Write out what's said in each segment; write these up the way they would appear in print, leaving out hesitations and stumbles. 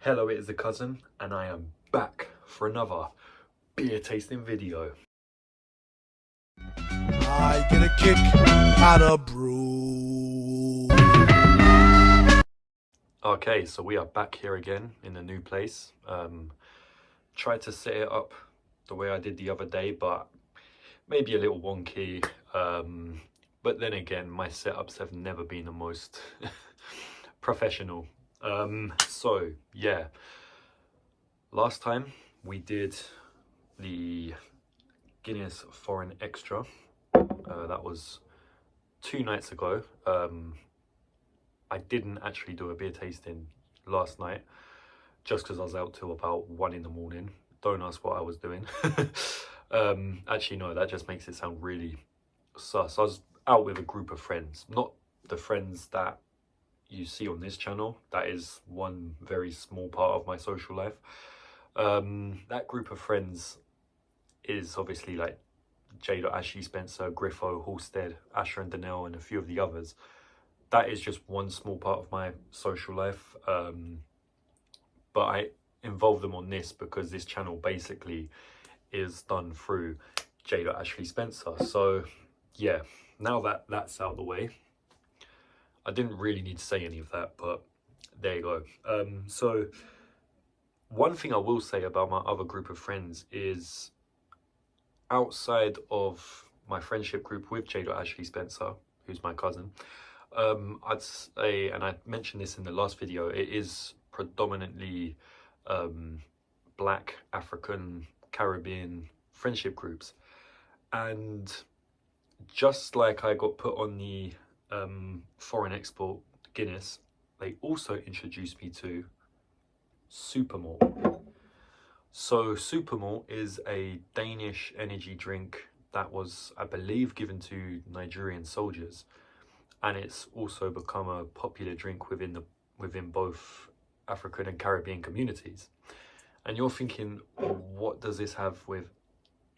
Hello, it is the cousin, and I am back for another beer tasting video. I get a kick out of brew. Okay, so we are back here again in a new place. Tried to set it up the way I did the other day, but maybe a little wonky. But then again, my setups have never been the most professional. So yeah, last time we did the Guinness Foreign Extra. That was 2 nights ago. I didn't actually do a beer tasting last night just because I was out till about 1 in the morning. Don't ask what I was doing. Actually, no, that just makes it sound really sus. I was out with a group of friends, not the friends that you see on this channel. That is one very small part of my social life. That group of friends is obviously like Jada, Ashley, Spencer, Griffo, Halstead, Asher and Donnell, and a few of the others. That is just one small part of my social life. But I involve them on this because this channel basically is done through Jada, Ashley, Spencer. So yeah, now that that's out of the way, I didn't really need to say any of that, but there you go. So one thing I will say about my other group of friends is, outside of my friendship group with Jada, Ashley, Spencer, who's my cousin, I'd say, and I mentioned this in the last video, it is predominantly Black, African, Caribbean friendship groups. And just like I got put on the foreign export Guinness, they also introduced me to Supermalt. So Supermalt is a Danish energy drink that was, I believe, given to Nigerian soldiers, and it's also become a popular drink within both African and Caribbean communities. And you're thinking, what does this have with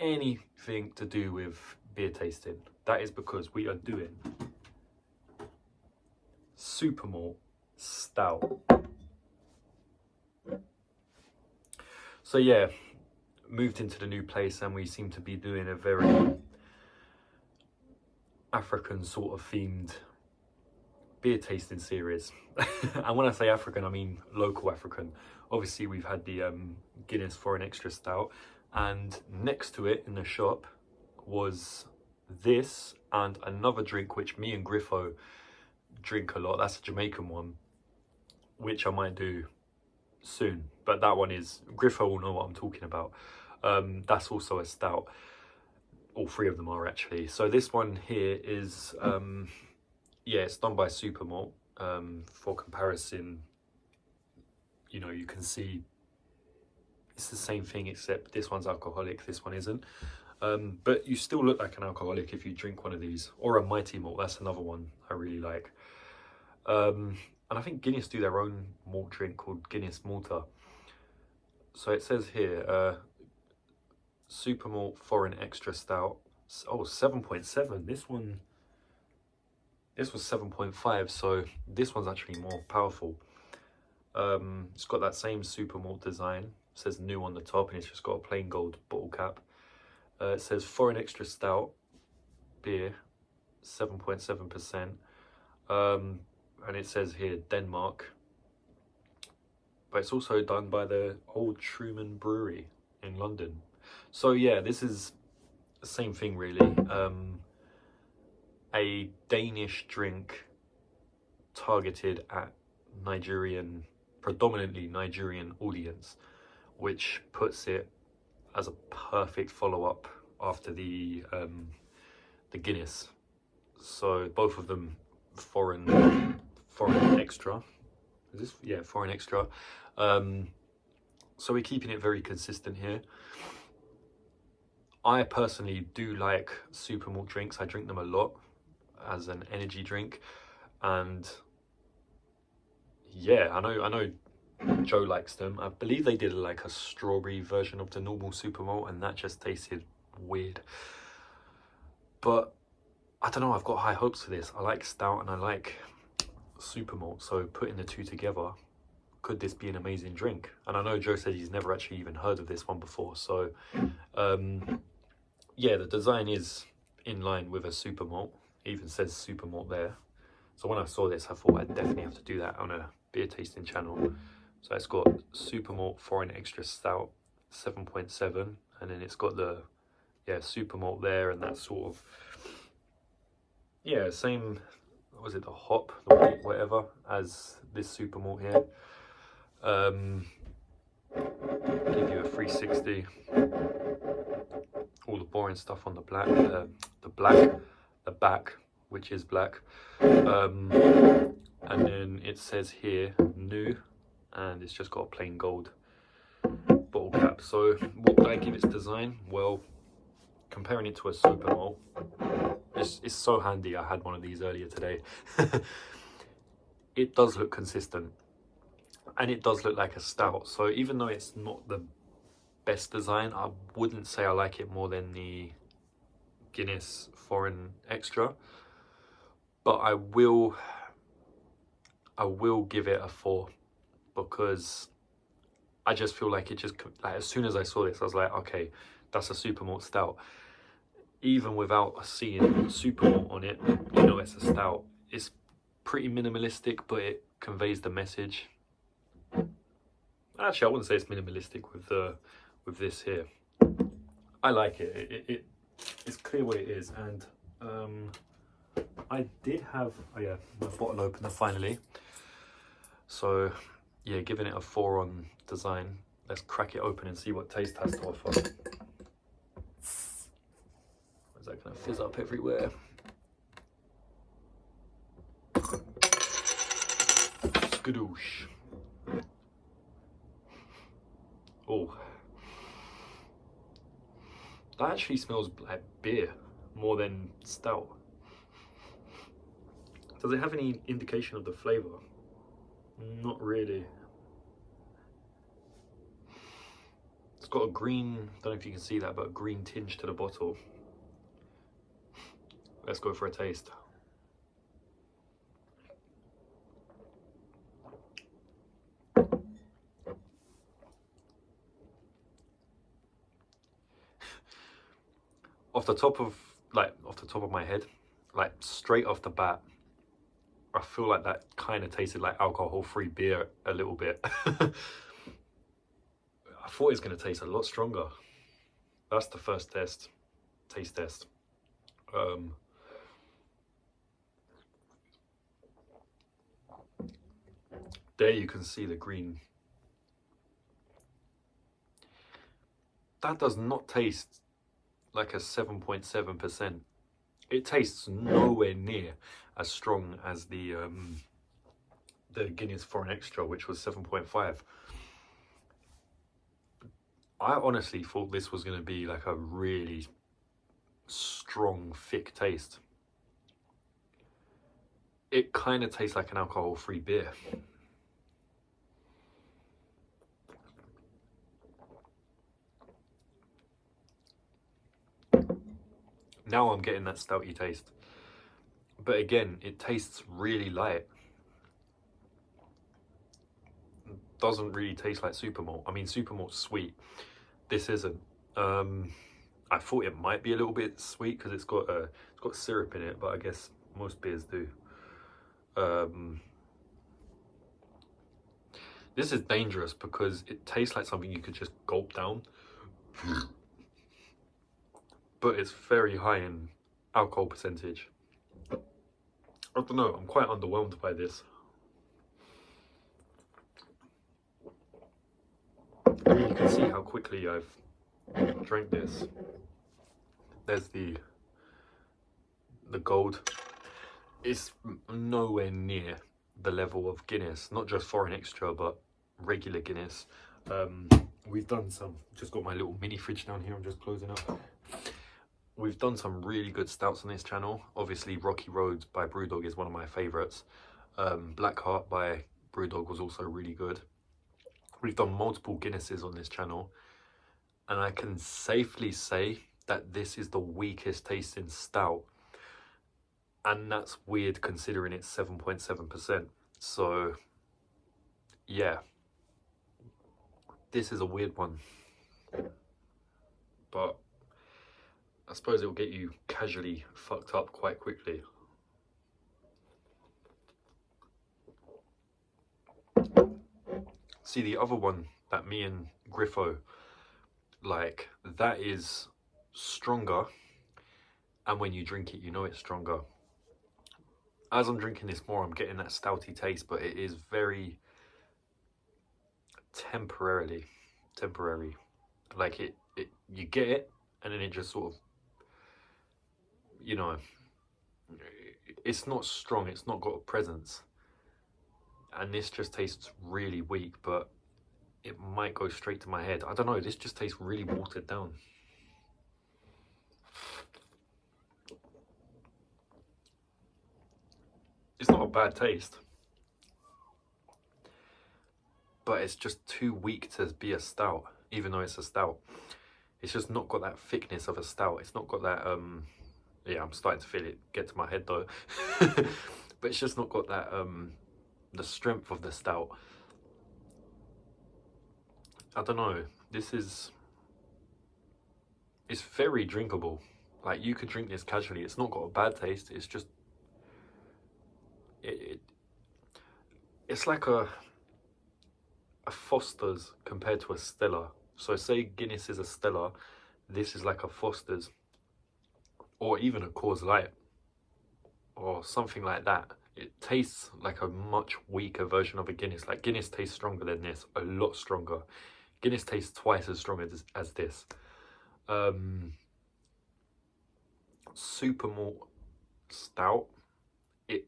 anything to do with beer tasting? That is because we are doing Supermalt Stout. So yeah, moved into the new place and we seem to be doing a very African sort of themed beer tasting series. And when I say African, I mean local African. Obviously we've had the Guinness Foreign Extra Stout, and next to it in the shop was this and another drink which me and Griffo drink a lot. That's a Jamaican one, which I might do soon, but that one is, Griffo will know what I'm talking about. That's also a stout. All three of them are actually. So this one here is yeah, it's done by Supermalt. For comparison, you know, you can see it's the same thing, except this one's alcoholic, this one isn't. But you still look like an alcoholic if you drink one of these, or a Mighty Malt. That's another one I really like. And I think Guinness do their own malt drink called Guinness Malta. So it says here, Supermalt Foreign Extra Stout. Oh, 7.7. This was 7.5, so this one's actually more powerful. It's got that same Supermalt design. It says new on the top, and it's just got a plain gold bottle cap. It says Foreign Extra Stout beer, 7.7%. And it says here Denmark, but it's also done by the Old Truman Brewery in London. So yeah, this is the same thing really. A Danish drink targeted at predominantly Nigerian audience, which puts it as a perfect follow-up after the Guinness. So both of them foreign extra. Is this? Yeah, foreign extra. So we're keeping it very consistent here. I personally do like Supermalt drinks. I drink them a lot as an energy drink, and yeah, I know Joe likes them. I believe they did like a strawberry version of the normal Supermalt, and that just tasted weird. But I don't know, I've got high hopes for this. I like Stout and I like Supermalt, so putting the two together, could this be an amazing drink? And I know Joe said he's never actually even heard of this one before. So yeah, the design is in line with a Supermalt. It even says Supermalt there. So when I saw this, I thought I'd definitely have to do that on a beer tasting channel. So it's got Supermalt Foreign Extra Stout 7.7, and then it's got the Supermalt there, and that sort of same, was it the hop, the wheat, whatever, as this Supermalt here. Give you a 360. All the boring stuff on the back, which is black. And then it says here new, and it's just got a plain gold bottle cap. So what would I give its design? Well, comparing it to a Supermalt, it's so handy. I had one of these earlier today. It does look consistent, and it does look like a stout. So even though it's not the best design, I wouldn't say I like it more than the Guinness Foreign Extra, but I will give it a 4, because I just feel like it just, like, as soon as I saw this, I was like, okay, that's a Supermalt stout. Even without seeing Supermalt on it, you know it's a stout. It's pretty minimalistic, but it conveys the message. Actually, I wouldn't say it's minimalistic with this here. I like it. It's clear what it is, and I did have my bottle opener finally. So yeah, giving it a 4 on design. Let's crack it open and see what taste has to offer. Is that gonna fizz up everywhere? Skadoosh. Oh, that actually smells like beer more than stout. Does it have any indication of the flavour? Not really. It's got a green, don't know if you can see that, but a green tinge to the bottle. Let's go for a taste. Off the top of my head, like straight off the bat, I feel like that kind of tasted like alcohol-free beer a little bit. I thought it was going to taste a lot stronger. That's the first taste test. There you can see the green. That does not taste like a 7.7%. It tastes nowhere near as strong as the Guinness Foreign Extra, which was 7.5. I honestly thought this was going to be like a really strong, thick taste. It kind of tastes like an alcohol-free beer. Now I'm getting that stouty taste. But again, it tastes really light. It doesn't really taste like Supermalt. I mean, Supermalt's sweet. This isn't. I thought it might be a little bit sweet because it's got syrup in it, but I guess most beers do. This is dangerous because it tastes like something you could just gulp down. But it's very high in alcohol percentage. I don't know, I'm quite underwhelmed by this. I mean, you can see how quickly I've drank this. There's the gold. It's nowhere near the level of Guinness, not just Foreign Extra, but regular Guinness. We've done some, just got my little mini fridge down here, I'm just closing up. We've done some really good stouts on this channel. Obviously, Rocky Road by Brewdog is one of my favourites. Blackheart by Brewdog was also really good. We've done multiple Guinnesses on this channel, and I can safely say that this is the weakest tasting stout. And that's weird considering it's 7.7%. So, yeah, This is a weird one, but I suppose it'll get you casually fucked up quite quickly. See, the other one that me and Griffo like, that is stronger, and when you drink it, you know it's stronger. As I'm drinking this more, I'm getting that stouty taste, but it is very temporary. Like you get it, and then it just sort of, you know, it's not strong, it's not got a presence. And this just tastes really weak, but it might go straight to my head. I don't know, this just tastes really watered down. It's not a bad taste, but it's just too weak to be a stout, even though it's a stout. It's just not got that thickness of a stout. It's not got that, yeah, I'm starting to feel it get to my head though. But it's just not got that, the strength of the stout. I don't know, it's very drinkable. Like, you could drink this casually. It's not got a bad taste. It's just, it's like a Foster's compared to a Stella. So say Guinness is a Stella, this is like a Foster's, or even a Coors Light, or something like that. It tastes like a much weaker version of a Guinness. Like, Guinness tastes stronger than this, a lot stronger. Guinness tastes twice as strong as this. Supermalt stout, it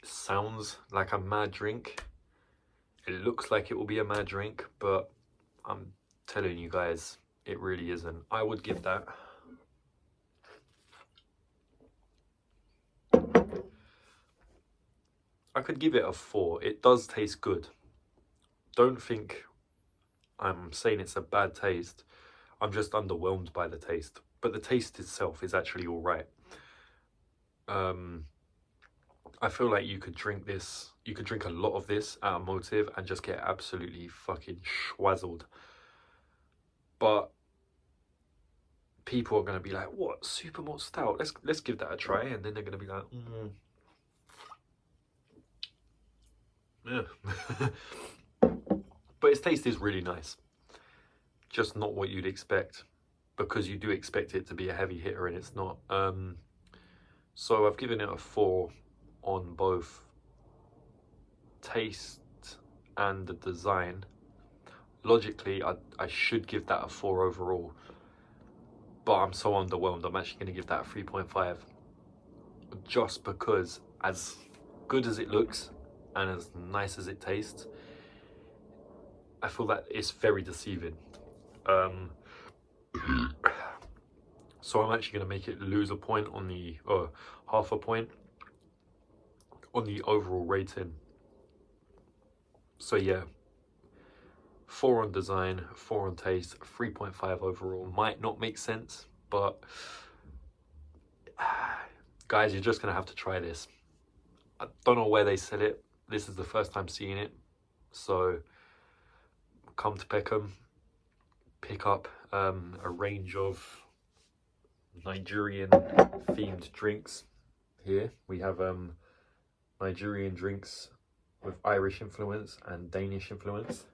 sounds like a mad drink. It looks like it will be a mad drink, but I'm telling you guys, it really isn't. I would give that I could give it a 4. It does taste good. Don't think I'm saying it's a bad taste. I'm just underwhelmed by the taste. But the taste itself is actually all right. I feel like you could drink this, you could drink a lot of this at a Motive and just get absolutely fucking schwazzled. But people are going to be like, what, Supermalt stout? Let's give that a try. And then they're going to be like, yeah. But its taste is really nice. Just not what you'd expect, because you do expect it to be a heavy hitter and it's not. So I've given it a 4 on both taste and the design. Logically, I should give that a 4 overall, but I'm so underwhelmed. I'm actually going to give that a 3.5, just because as good as it looks and as nice as it tastes, I feel that it's very deceiving. So I'm actually going to make it lose a point on the, or half a point on the overall rating. So yeah, 4 on design, 4 on taste, 3.5 overall. Might not make sense, but guys, you're just going to have to try this. I don't know where they sell it. This is the first time seeing it. So come to Peckham, pick up a range of Nigerian themed drinks. Here we have Nigerian drinks with Irish influence and Danish influence.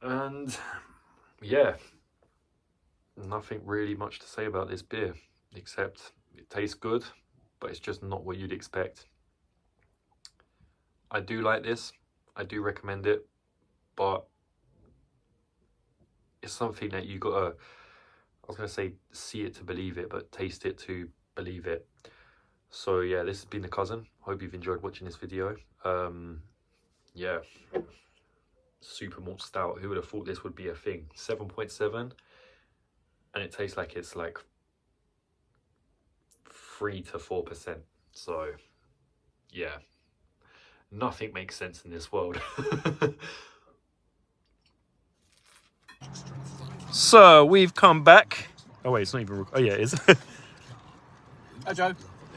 And yeah, nothing really much to say about this beer, except it tastes good, but it's just not what you'd expect. I do like this, I do recommend it, but it's something that you gotta, I was gonna say see it to believe it, but taste it to believe it. So yeah, this has been The Cousin. Hope you've enjoyed watching this video. Yeah, Supermalt stout, who would have thought this would be a thing? 7.7, and it tastes like it's like 3 to 4%. So yeah, nothing makes sense in this world. So we've come back. Oh wait, it's not even. Oh yeah, it is. Hi Joe.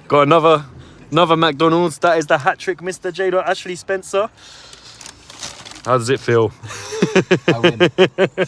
Got another McDonald's. That is the hat trick, Mr. J. Ashley Spencer. How does it feel? I win.